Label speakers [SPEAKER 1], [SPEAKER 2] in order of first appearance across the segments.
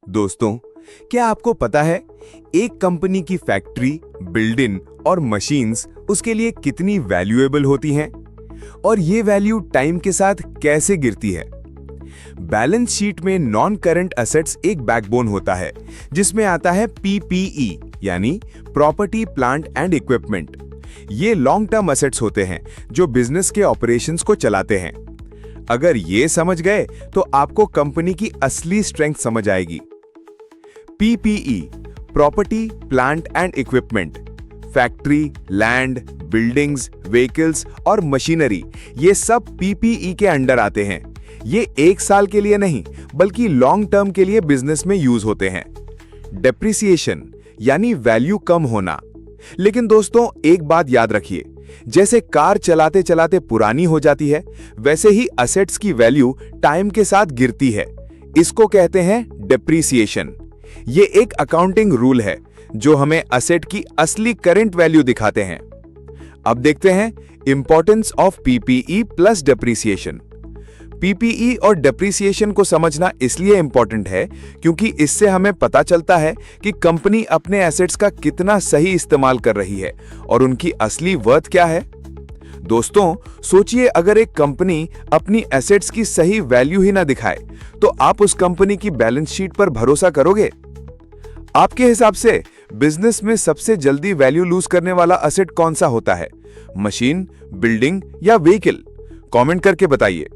[SPEAKER 1] दोस्तों, क्या आपको पता है एक कंपनी की फैक्ट्री, बिल्डिंग और मशीन्स उसके लिए कितनी वैल्यूएबल होती हैं और ये वैल्यू टाइम के साथ कैसे गिरती है? बैलेंस शीट में नॉन करंट एसेट्स एक बैकबोन होता है जिसमें आता है पीपीई यानी प्रॉपर्टी, प्लांट एंड इक्विपमेंट। ये लॉन्ग टर्म एसेट्स होते हैं जो बिजनेस के ऑपरेशंस को चलाते हैं। अगर ये समझ गए तो आपको कंपनी की असली स्ट्रेंथ समझ आएगी। PPE property, plant and equipment, factory, land, buildings, vehicles और मशीनरी, ये सब पीपीई के अंडर आते हैं। ये एक साल के लिए नहीं बल्कि लॉन्ग टर्म के लिए बिजनेस में यूज होते हैं। डेप्रिसिएशन यानी वैल्यू कम होना। लेकिन दोस्तों, एक बात याद रखिए, जैसे कार चलाते चलाते पुरानी हो जाती है, वैसे ही एसेट्स की वैल्यू टाइम के साथ गिरती है। इसको कहते हैं डेप्रिसिएशन। ये एक अकाउंटिंग रूल है जो हमें एसेट की असली करंट वैल्यू दिखाते हैं। अब देखते हैं importance of PPE plus depreciation. PPE और डेप्रिसिएशन को समझना इसलिए इंपॉर्टेंट है क्योंकि इससे हमें पता चलता है कि कंपनी अपने एसेट्स का कितना सही इस्तेमाल कर रही है और उनकी असली वर्थ क्या है। दोस्तों, सोचिए, अगर एक कंपनी अपनी एसेट्स की सही वैल्यू ही ना दिखाए तो आप उस कंपनी की बैलेंस शीट पर भरोसा करोगे? आपके हिसाब से बिजनेस में सबसे जल्दी वैल्यू लूज करने वाला एसेट कौन सा होता है? मशीन, बिल्डिंग या व्हीकल? कमेंट करके बताइए।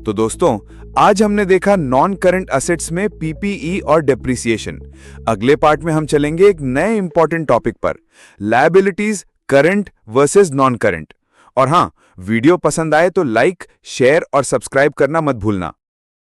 [SPEAKER 1] तो दोस्तों, आज हमने देखा नॉन करंट एसेट्स में पीपीई और डेप्रिसिएशन। अगले पार्ट में हम चलेंगे एक नए इंपॉर्टेंट टॉपिक पर, liabilities, current versus non current. और हां, वीडियो पसंद आए तो लाइक, शेयर और सब्सक्राइब करना मत भूलना।